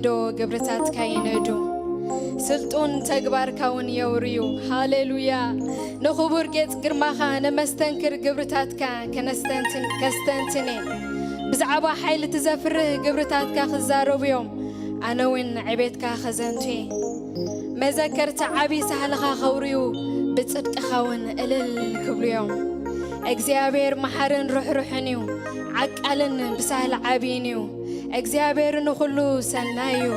دو قبرتات كايندو سلطون تكبار كون يوريو هاليلويا نخبر جت قرماخا نمستنكر قبرتات كنستنتن كستنتني بزعبا حيل تزفره قبرتات خزارو بيوم أنا وين عبيتك خزنتي مذكرت عبي سهلها خوريو بتصدق خاون إلل كبريوم እግዚአብሔር محرن روح روحنيو عقلن بسهل عبينيو እግዚአብሔር نخلو سنايو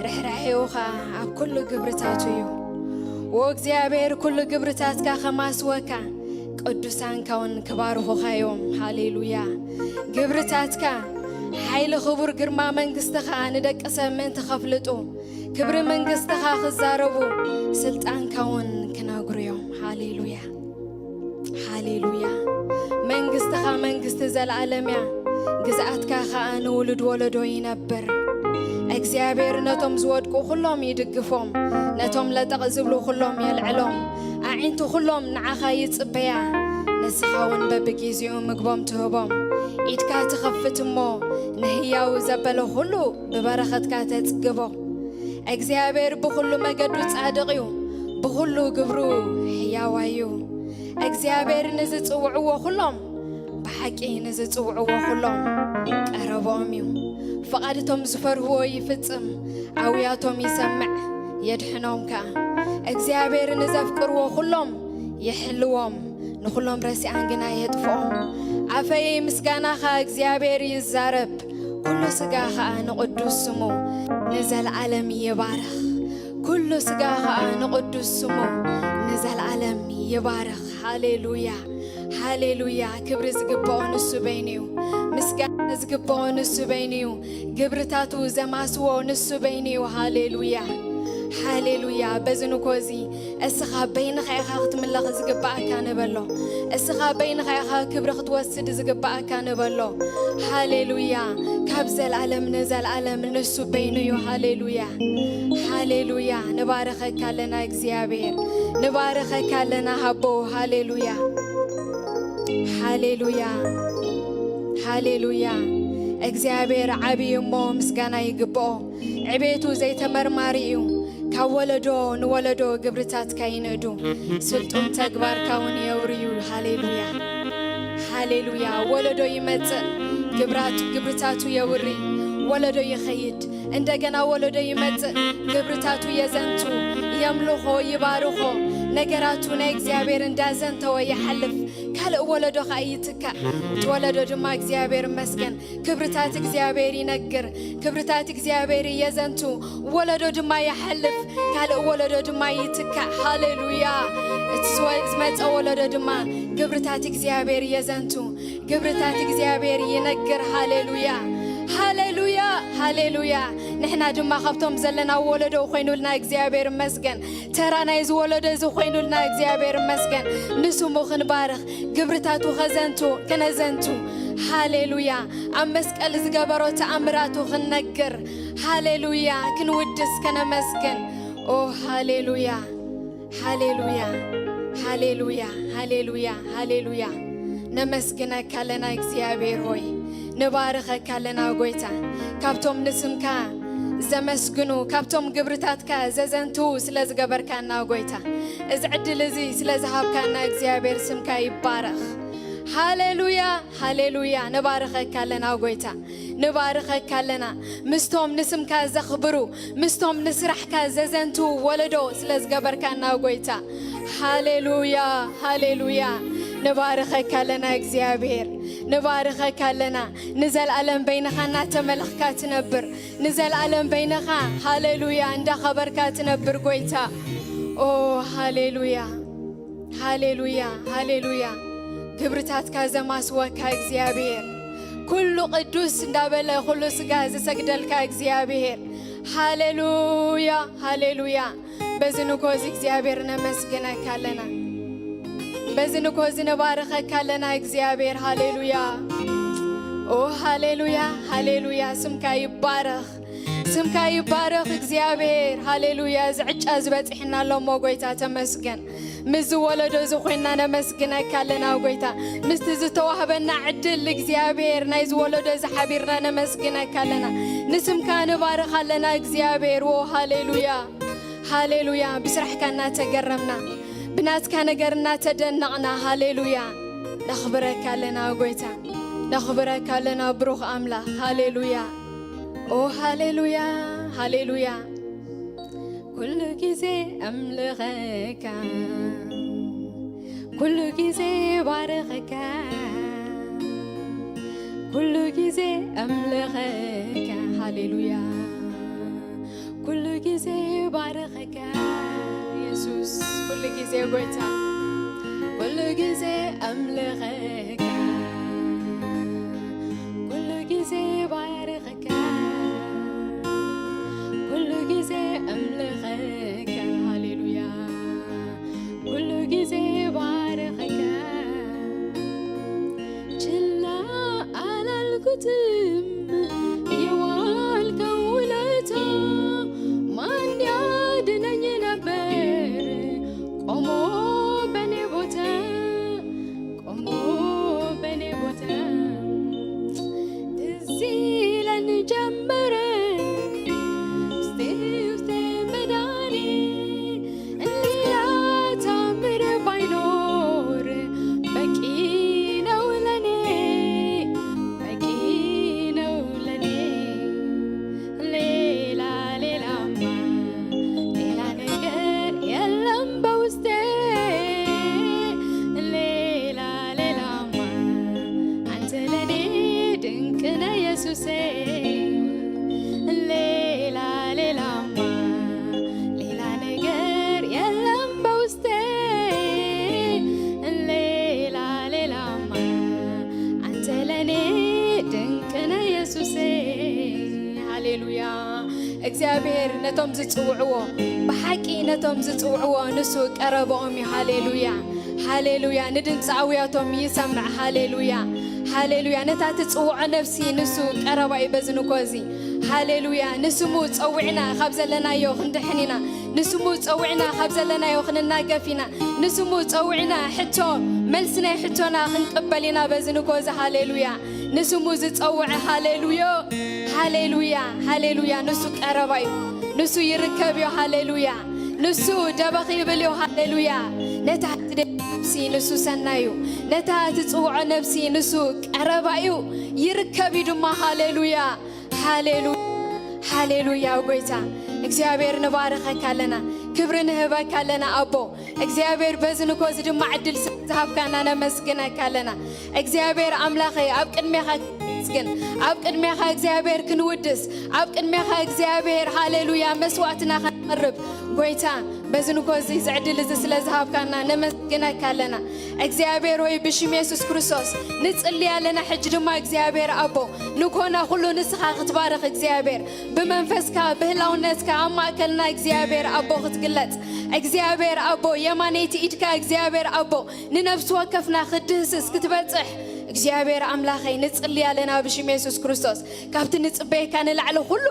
رحرحيوخا عب كل قبرتاتيو وእግዚአብሔር كل قبرتاتك خماسوكا قدوسان كون كبارو خايوم هاليلويا قبرتاتك حيل خبر قرما منقستخا ندك أسمين تخفلتو كبر منقستخا خزاربو سلطان كون كناقريوم هاليلويا هاليلويا منقستخا منقست زالعالميا قزعتك خان ولد ولدو ينبر እግዚአብሔር ነቶም ዝወድቁ ሁሎም ይድግፎም ነቶም ለተቀዝብሉ ሁሎም ይልዕሎም አዒንቱ ሁሎም ንዓኻ ይጽበያ ነስኻውን በብጊዜኡ ምግቦም ትህቦም ኢድካ ትኸፍትሞ ንህያው ዘበለ ሁሉ በበረኸትካ ተጽግቦ እግዚአብሔር በሁሉ መገዱ ጻድቅ እዩ በሁሉ ግብሩ ሕያው እዩ እግዚአብሔር ንዝጽውዕዎ ሁሎም بحقي نزጽውዕዎ ሁሎም ቀረቦም እዩ فقادتهم زفرهو يفتصم عوياتهم يسمع يدحنهم كا እግዚአብሔር نزفقرو كلهم يحلوهم نخلهم راسي انغنا يطفوهم عفاي مسغاناخا እግዚአብሔር يزارب كل سغاخا نقدس سمو نزل عالم يبارخ كل سغاخا نقدس سمو نزل عالم يبارخ هاليلويا هاليلويا كبر زقبو نسو بينيو مسغانا زقبو نسو بينيو قبرتاتو زماسو نسو بينيو هاليلويا هاليلويا بزنو كوزي اسخا بين خيخا ختملخ زقباك نبلو اسخا بين خيخا كبر ختوسد زقباك نبلو هاليلويا كابزل العالم نزل العالم نسو بينيو هاليلويا هاليلويا نبارخك لنا እግዚአብሔር نبارخك لنا هبو هاليلويا هاليلويا هاليلويا እግዚአብሔር عبيمو مسغانا يغبو عبيتو زي تمرماريو كولدو نولدو قبرتات كايندو سلطون تكبار كون يوريو هاليلويا هاليلويا ولدو يمص قبرتاتو يوري ولدو يخيد እንደገና ወለዶ ይመጽ ግብርታቱ የዘንቱ يملخو يبارخو نجاراتو نእግዚአብሔር እንዳዘንተው يحلف ካልእ ወለዶ ኻይትካ ተወለዶ ድማ እግዚአብሔር መስገን ክብርታት እግዚአብሔር ይነግር ክብርታት እግዚአብሔር የዘንቱ ወለዶ ድማ يحلف ካልእ ወለዶ ድማ ይትካ ሃሌሉያ እትስመጽ ወለዶ ድማ ክብርታት እግዚአብሔር የዘንቱ ክብርታት እግዚአብሔር ይነግር ሃሌሉያ هاليلويا هاليلويا نحنا دما خفتم زلنا ولدو خوينولنا እግዚአብሔር መስገን ተራና ይዝወለዶ ዝኾይኑልና እግዚአብሔር መስገን ንስሙ ክንባርኽ ግብርታቱ ኸዘንቱ ከነዘንቱ ሃሌሉያ ኣብ መስቀል ዝገበሮ ተኣምራቱ ክንነግር ሃሌሉያ ክንውድስ ከነመስገን ኦ ሃሌሉያ ሃሌሉያ ሃሌሉያ ሃሌሉያ ሃሌሉያ ነመስግነካ ለና እግዚአብሔር ሆይ نبارخك لنا غويتا كابتم نسمكا زمسغنو كابتم غبرتاتكا ززنتو سلازغبركانا غويتا ازعدل زي سلازهابكانا እግዚአብሔር ስምካ ይባረኽ هاليلويا هاليلويا نبارخك لنا غويتا نبارخك لنا مستوم نسمكا زخبرو مستوم نسرحكا ززنتو ولدو سلازغبركانا غويتا هاليلويا هاليلويا نبارخك لنا እግዚአብሔር نبارخك لنا نزل ألم بينخا ناتملخكا تنبر نزل ألم بينخا هاليلويا عند خبركا تنبر قويتا أوه هاليلويا هاليلويا هاليلويا كبرتاتك زماسوكا እግዚአብሔር كل قدوس ندابل كل سغاز سجدلك እግዚአብሔር هاليلويا هاليلويا بزنكوز እግዚአብሔር نمسكنك لنا بزنكوز نبارخك لنا እግዚአብሔር هاليلويا او هاليلويا هاليلويا سمك يبارخ እግዚአብሔር هاليلويا زعج ازبطحنا لو موغيتا تمسكن مز ولدو زخوينا نمسكنك لنا غويتا مست زتوهبنا عدل እግዚአብሔር نايز ولدو زحبيرنا نمسكنك لنا نسم كان بارخ لنا እግዚአብሔር هاليلويا هاليلويا بسرح كنا تجرمنا بنات كان جرنا تدنقنا هاليلويا نخبرك لنا قويتا نخبرك لنا بروح أملا هاليلويا أو هاليلويا هاليلويا كل جزء أملغك كل جزء بارخك كل جزء أملغك هاليلويا كل جزء بارخك يسوس كل جزء قويتا كل جزء أملغك كل جزء بارخك كل جزء أملغك هاليلويا كل جزء بارخك جلا على الكتب يوال كولتا من يادنني نبر قمو بني بوتا قمو بني بوتا تزيلا جمبري እግዚአብሔር ነቶም ዝጽውዕዎ በሐቂ ነቶም ዝጽውዕዎ ንሱ ቀረበኦም ሃሌሉያ ሃሌሉያ ንድምጻውያቶም ይሰምዕ ሃሌሉያ ሃሌሉያ ነታ ትጽውዕ ነፍሲ ንሱ ቀረባ ይበዝንኮዚ ሃሌሉያ ንስሙ ጸውዕና ካብ ዘለናዮ ክንድሕኒና ንስሙ ጸውዕና ካብ ዘለናዮ ክንናገፊና ንስሙ ጸውዕና ሕቶ መልስና ሕቶና ክንቅበልና በዝንኮዚ ሃሌሉያ ንስሙ ዝጸውዕ ሃሌሉያ هاليلويا هاليلويا نسو قربايو نسو يركبيو هاليلويا نسو دبخي بليو هاليلويا نتاعت نفسي نسو سنايو نتاعت تصوع نفسي نسو قربايو يركبي دما هاليلويا هاليلويا هاليلويا وقويتا እግዚአብሔር ንባረኸካ ኣለና ክብሪ ንህበካ ኣለና ኣቦ እግዚአብሔር በዝንኮ ዝድማ ዕድል ዝሃብካና ነመስግነካ ኣለና እግዚአብሔር አምላኸ ኣብ ቅድሜኻ ግን ኣብ ቅድሜኻ እግዚአብሔር ክንውድስ ኣብ ቅድሜኻ እግዚአብሔር ሃሌሉያ መስዋዕትና ክንቀርብ ጎይታ በዝንኮ ዝዕድል ስለዝሃብካና ነመስግነካ ኣለና እግዚአብሔር ሆይ ብሽም ኢየሱስ ክርስቶስ ንጽልይ ኣለና ሕጂ ድማ እግዚአብሔር ኣቦ ንኮና ሁሉ ንስኻ ክትባረኽ እግዚአብሔር ብመንፈስካ ብህላውነትካ ኣብ ማእከልና እግዚአብሔር ኣቦ ክትግለጽ እግዚአብሔር ኣቦ የማነይቲ ኢድካ እግዚአብሔር ኣቦ ንነፍስ ወከፍና ክትድህስስ ክትበጽሕ እግዚአብሔር አምላኸይ ንጽልይ ኣለና ብሽም ኢየሱስ ክርስቶስ ካብቲ ንጽበይካ ንላዕሊ ሁሉ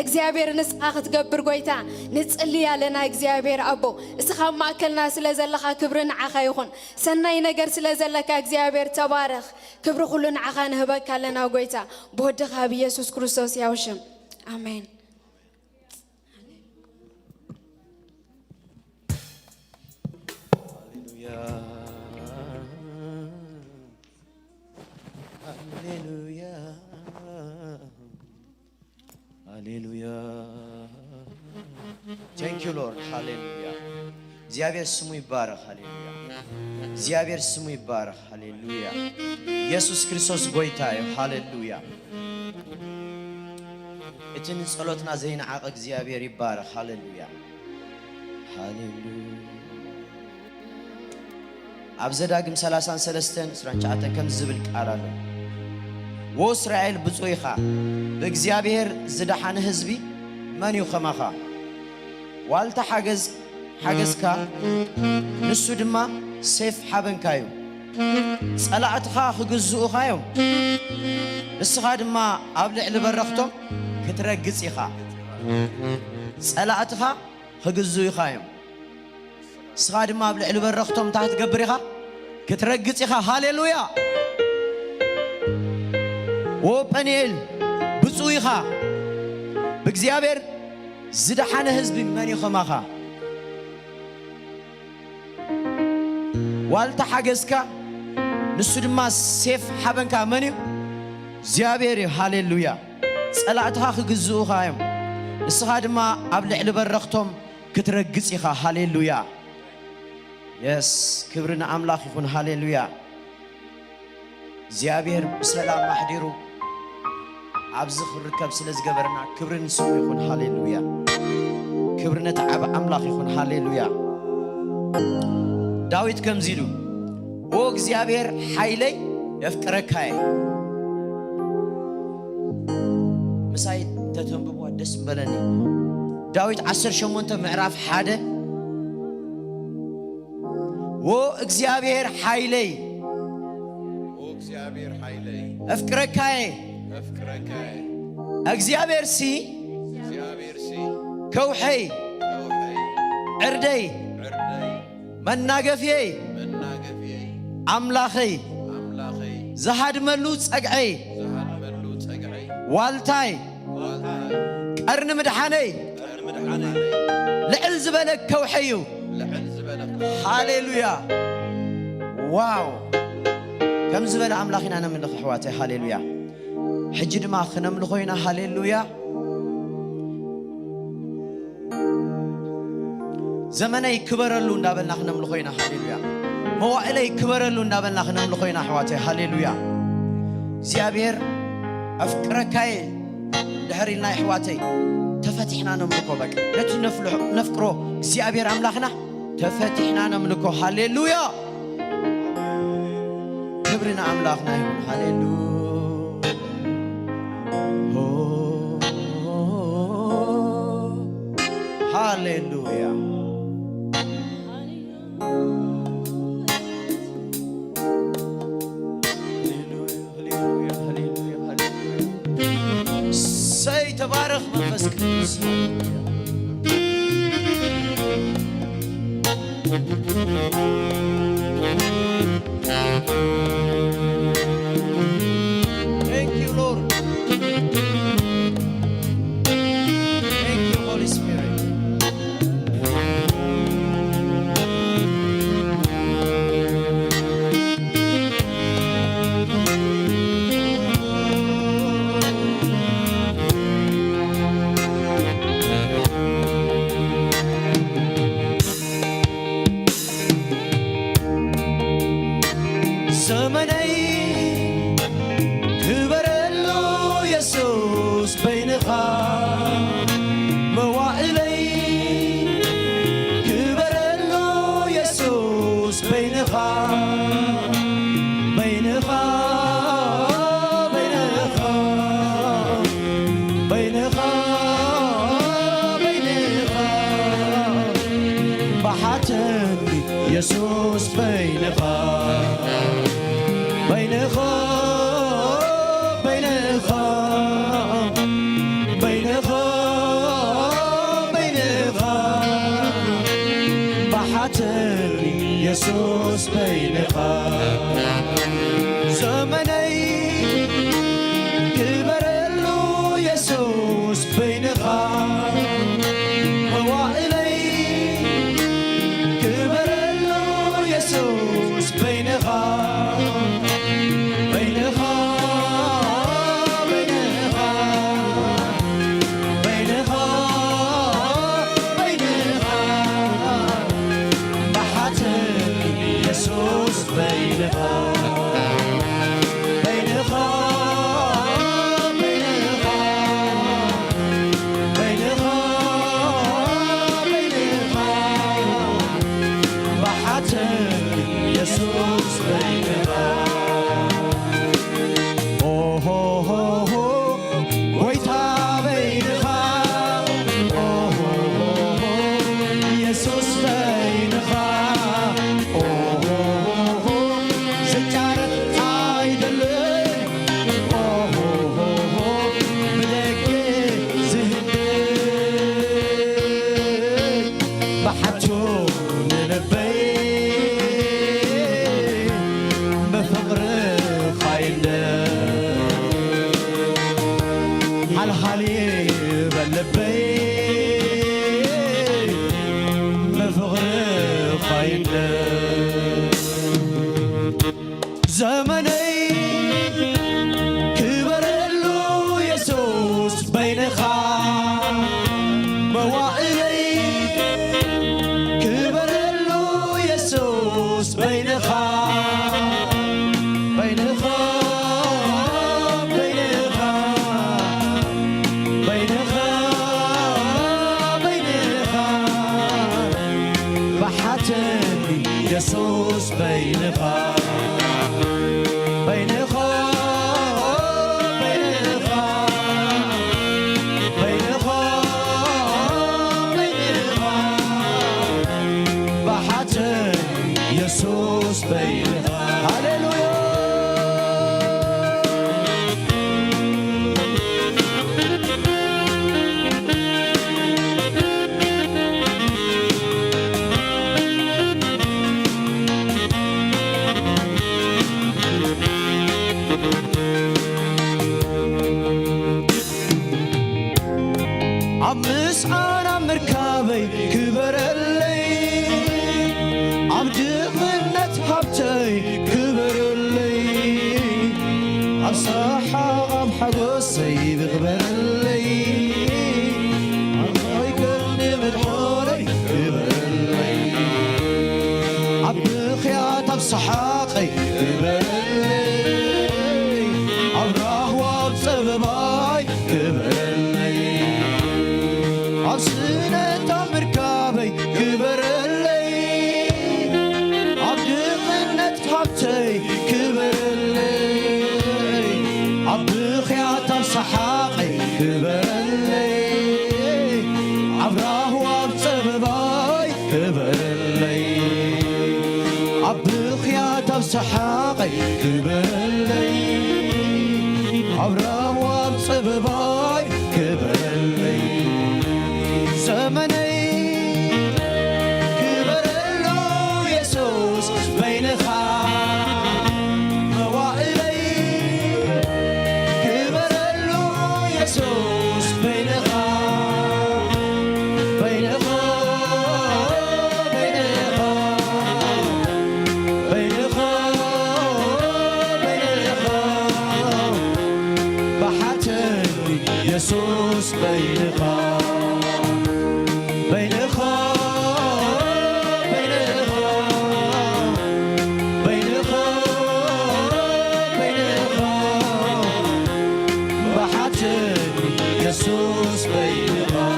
እግዚአብሔር ንስኻ ክትገብር ጎይታ ንጽልይ ኣለና እግዚአብሔር ኣቦ እስኻ ማእከልና ስለዘለኻ ክብሪ ንዓኻ ይኹን ሰናይ ነገር ስለዘለካ እግዚአብሔር ተባረኽ ክብሪ ሁሉ ንዓኻ ንህበካ ኣለና ጎይታ ብወድኻ ብኢየሱስ ክርስቶስ ያው ሽም አሜን Hallelujah, Hallelujah. Thank you, Lord. Hallelujah. እግዚአብሔር ስሙ ይባረክ። ሃሌሉያ። እግዚአብሔር ስሙ ይባረክ። ሃሌሉያ። ኢየሱስ ክርስቶስ ጌታ እዩ። ሃሌሉያ። እትን ጸሎትና ዘይነዓቀ እግዚአብሔር ይባረክ። ሃሌሉያ። ሃሌሉያ። ኣብ ዘዳግም 33:29 ከም ዝብል ቃል ኣሎ ወእስራኤል ብፁይኻ በእግዚአብሔር ዝደሓነ ህዝቢ መን እዩ ኸማኻ ዋልታ ሓገዝካ ንሱ ድማ ሰይፍ ሓበንካ እዩ ጸላእትኻ ክግዝኡኻ እዮም ንስኻ ድማ ኣብ ልዕሊ በረኽቶም ክትረግጽ ኢኻ ጸላእትኻ ክግዝኡ ኢኻ እዮም ንስኻ ድማ ኣብ ልዕሊ በረኽቶም እንታይ ትገብር ኢኻ ክትረግጽ ኢኻ ሃሌሉያ ወጵኒኤል ብፁይ ኢኻ بإግዚአብሔር ዝደሓነ ህዝቢ መን ይኸማኻ ዋልታ ሓገዝካ ንሱ ድማ ሴፍ ሓበንካ መን እዩ እግዚአብሔር እዩ ሃሌሉያ ጸላእትኻ ክግዝኡኻ እዮም ንስኻ ድማ ኣብ ልዕሊ በረኽቶም ክትረግጽ ኢኻ ሃሌሉያ የስ ክብሪ ንኣምላኽ ይኹን ሃሌሉያ እግዚአብሔር ብሰላም ማሕዲሩ ኣብዚ ክርከብ ስለ ዝገበረና ክብሪ ንስሙ ይኹን ሃሌሉያ ክብሪ ነቲ ዓብ ኣምላኽ ይኹን ሃሌሉያ ዳዊት ከምዚ ኢሉ ኦ እግዚአብሔር ሓይለይ የፍቅረካየ ምሳይ ተተንብቦ ደስ በለኒ ዳዊት 18 ምዕራፍ 1 ኦ እግዚአብሔር ሓይለይ أفكركاي እግዚአብሔር ሲ كوحي عردي مناقفي أملاخي زهاد ملوت أقعي والتاي قرن مدحاني لعل زبلك كوحيو هاليلويا واو كم زبل أملاخنا أنا من الخواتي هاليلويا حجد ما خنا من خوينا هاليلويا زمني كبرلو نابلنا خنا من خوينا هاليلويا موائلي كبرلو نابلنا خنا من خوينا حواتي هاليلويا زيابير أفكركاي دحريلنا حواتي تفتحنا نملكو بك لا نفكرو زيابير أملاخنا تفتحنا نملكو هاليلويا كبرنا أملاخنا يقول هاليلويا هاليلويا سيتبارك منفس قدوس Thank you, Lord. Thank you, Holy Spirit. زمني كبرلو يسوس بينخا موائلي كبرلو يسوس بينخا بينخا بينخا بينخا بينخا بحاتني يسوس بينخا بينخا بينخا بينخا بينخا بحاتني يسوس بينخا زمني كبرلو يسوس بينخا موائلي كبرلو يسوس بينخا يسوس بينها يسوس بينخا بينخا بينخا بينخا بينخا بحاتي يسوس بينخا هاليلويا عمس أنا مركبي كبر اللي عبد غنت حبتي كبر اللي عصاحة عم حقصي بغبر اللي عمي كرني مدحوري كبر اللي عبد خياطة بصحاقي كبر اللي عبراه وبصبباي كبر عصينة مركبي كبر اللي عبد غنت حبتي كبر اللي عبد خياطة صحاقي كبر اللي عبراه وبصبباي كبر اللي عبد خياطة صحاقي كبر اللي عبراه وبصبباي كبر اللي زمني كبر له يسوس بينخا موائلي كبر له يسوس بينخا بينخا بينخا بينخا بينخا بحاتي يسوس بينخا بينخا بينخا بينخا بينخا بحاتي يسوس بينخا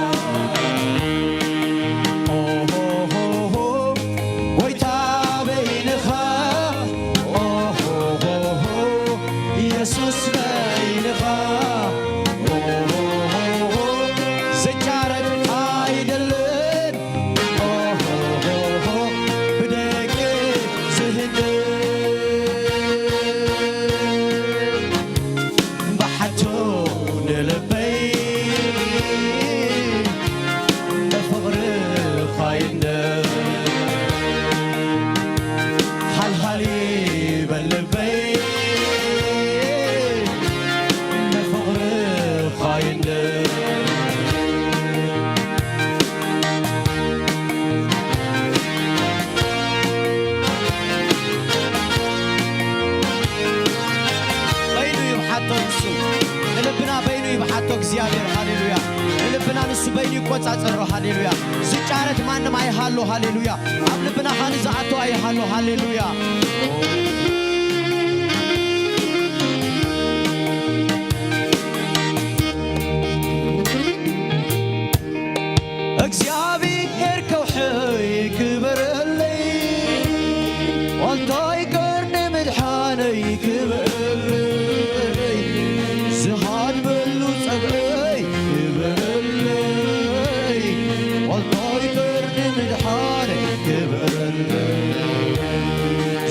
ويتا بينخا يسوس بينخا እግዚአብሔር ሃሌሉያ ልብና ንሱ በይኑ ይቆጻጸር ሃሌሉያ ዝጫረት ማንም አይሃሎ ሃሌሉያ ኣብ ልብና ኻን ዝዓቶ አይሃሎ ሃሌሉያ እግዚአብሔር ከውሕይ ክበረለይ ወንታይ ቀርኒ ምድሓነይ ክበረለይ ዝሃድ በሉ ጸብዐይ ክበረለይ ወንታይ ቀርኒ ምድሓነይ ክበረለይ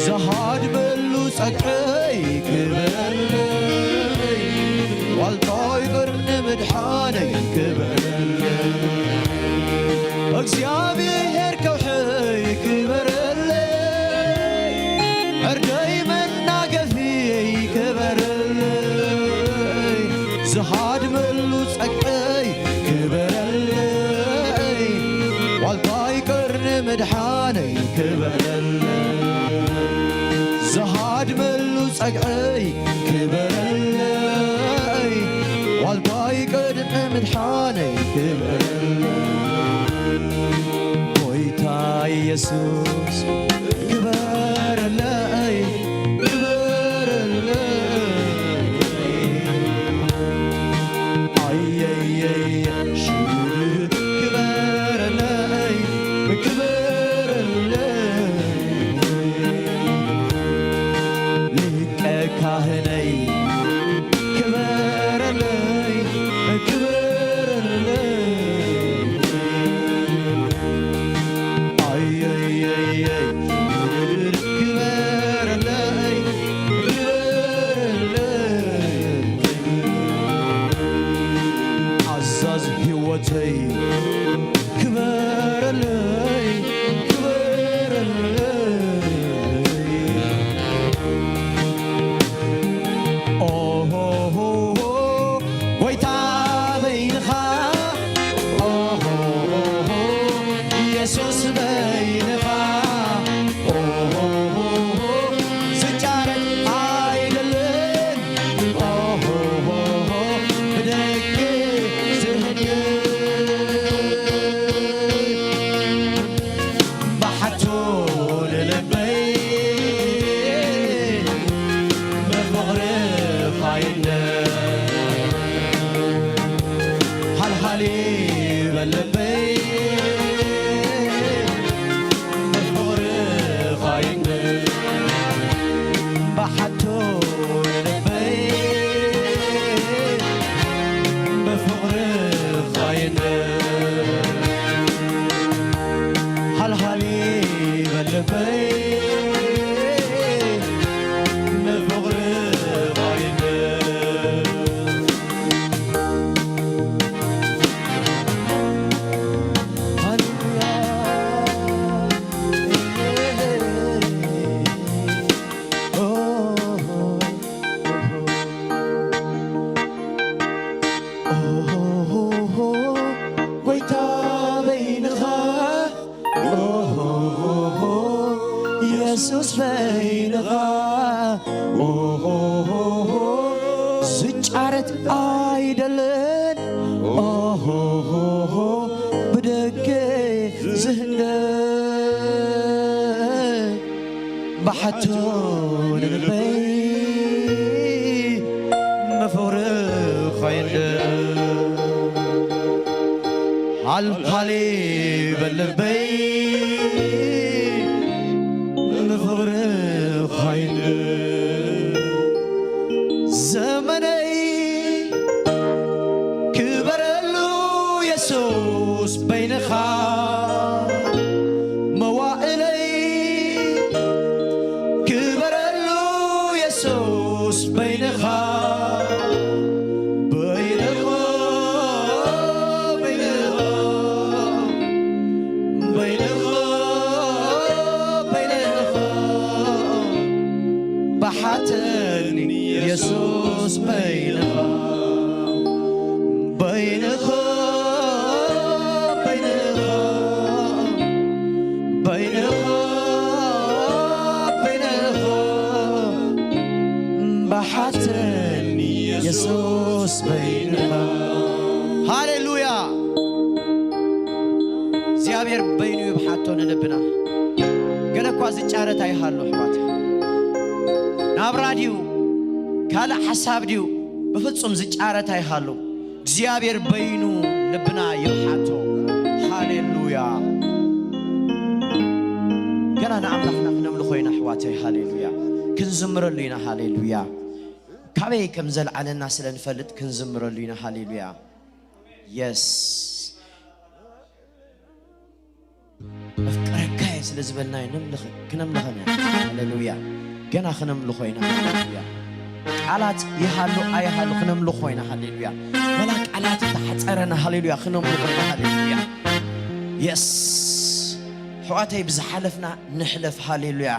ዝሃድ በሉ ጸብዐይ ክበረለይ ወንታይ ቀርኒ ምድሓነይ ክበረለይ እግዚአብሔር ከውሕይ ክበረለይ ዕርደይ መናገፊይ ክበረለይ ዝሃድመሉ ጸቅዐይ ክበረለይ ዋልታይ ቀርኒ ምድሓነይ ክበረለይ ዝሃድመሉ ጸቅዐይ ክበረለይ ዋልታይ ቀርኒ ምድሓነይ ክበረለይ ኢየሱስ ክበረለይ ክበረለይ አየየየ ክበረለይ ክበረለይ ኢየሱስ በይንኻ ዝጫረት አይደለን ብደገ ዝህነ ባሕቶ ንልበይ መፍቕሪ ኸይደ አልፋሌ በልበይ መፍቕሪ ኸይደ ዘመነይ ክበረሉ ኢየሱስ በይንኻ መዋእለይ ክበረሉ ኢየሱስ በይንኻ بحتني يسوس بينها بينها بينها بينها بينها بحتني يسوس بينها هاليلويا زيابير بينو يبحثون نبنا قال كوازي جارتاي هالو حواتي ናብራዲው ካለ ሐሳብ ዲው በፍጹም ዝጫረት አይሃሉ እግዚአብሔር በይኑ ልብና ይብሓቶ ሃሌሉያ ገና ንኣምላኽና ክነምልኾ ኢና ኣሕዋተይ ሃሌሉያ ክንዝምረሉ ኢና ሃሌሉያ ካበይ ከም ዘለዓለና ስለ ንፈልጥ ክንዝምረሉ ኢና ሃሌሉያ የስ ኣፍቅረካየ ስለ ዝበልና ክነምልኸና ሃሌሉያ ገና ክነምልኾ ኢና ሃሌሉያ ቃላት ይሃሉ ኣይሃሉ ክነምልኾ ኢና ሃሌሉያ ወላ ቃላት ተሓፀረና ሃሌሉያ ክነምልኾ ኢና ሃሌሉያ የስ ሕዋተይ ብዝሓለፍና ንሕለፍ ሃሌሉያ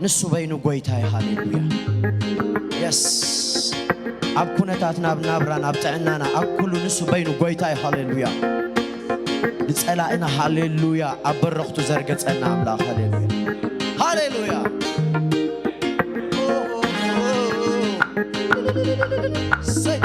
ንሱ በይኑ ጎይታይ ሃሌሉያ የስ ኣብ ኩነታትና ኣብ ናብራና ኣብ ጥዕናና ኣብ ኩሉ ንሱ በይኑ ጎይታይ ሃሌሉያ ንፀላእና ሃሌሉያ ኣብ በረኽቱ ዘርገፀና ኣምላኽ ሃሌሉያ ሃሌሉያ say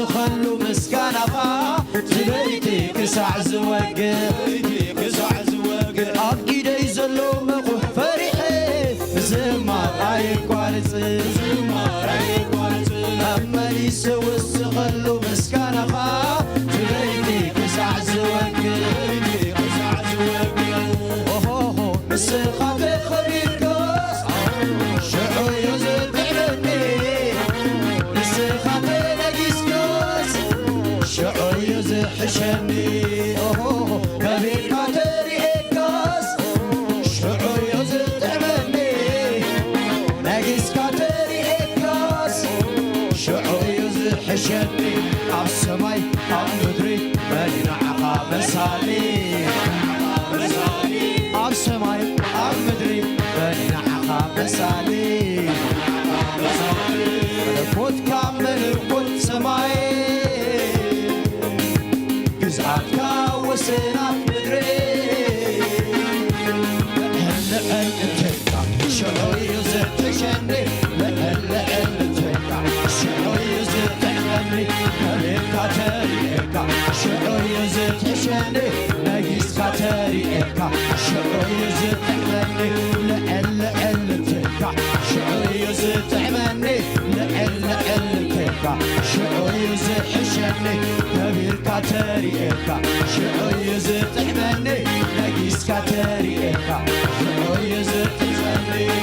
خلو مسكانها تبيتي كسع زواج أبكي داي زلو مقو فريحي زمار أي كوارث أما لي سوس خلو مسكانها تبيتي كسع زواج أوه مسخة بخريك شعو يزد عني مسخة شعور يزح شني كبير كاتري إكاس شعور يزح مني ناقص كاتري إكاس شعور يزح شني عالسماي عالمدري بلينا عقاب سالي عالسماي عالمدري بلينا عقاب سالي ملكوت كامل ملكوت سماي زعتك وسناك مدري هلا انتكا شعوري يزرت شني هلا انتكا شعوري يزرت عمري هلكا تاريكا شعوري يزرت شني ناقص كاتاريكا شعوري يزرت عمري هلا انتكا شعوري يزرت عمري هلا انتكا شعوري زطعمني كبير كاتريكا شعوي زطعمني نجيس كاتريكا شعوي زطعمني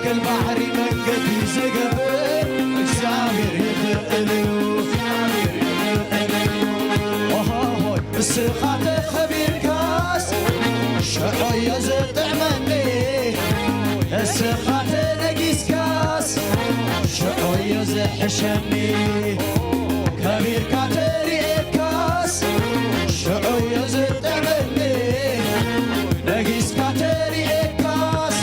معكل بحري منقدي زقبر اكسامر يفقليو وهاهوي السخات خبير كاس شعوي يزطع مني السخات نقيس كاس شعوي يزحشني كبير كاتري كاس شعوي يزطع مني نقيس كاتري كاس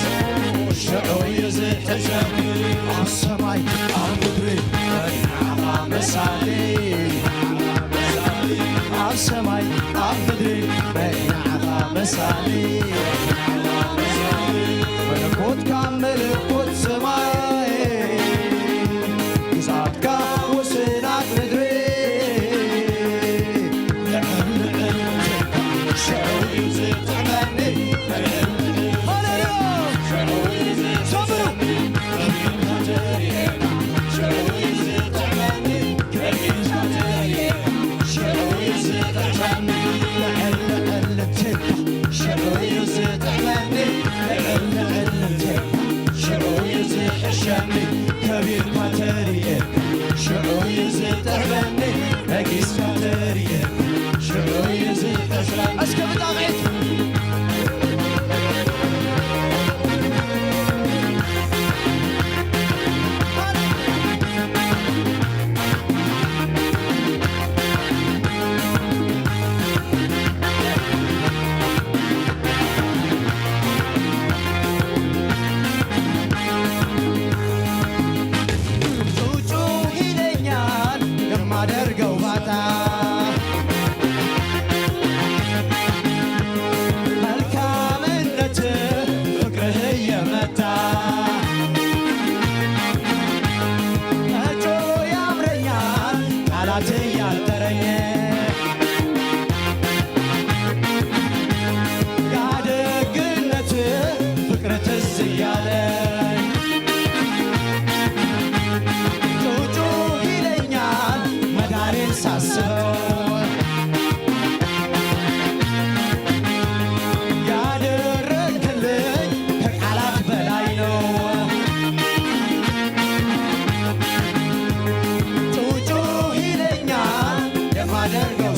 شعوي يزحشني عالسماي عالمدري نعمة مسالي عالسماي عالمدري نعمة مسالي ملكوت كامل ملكوت سماي كساتك وسنات مدري شعوي يزطع مني كبير كاتريك شعوي زطع مني نقيس كاتريك شعوي زطع مني اسكب طاغيت Go.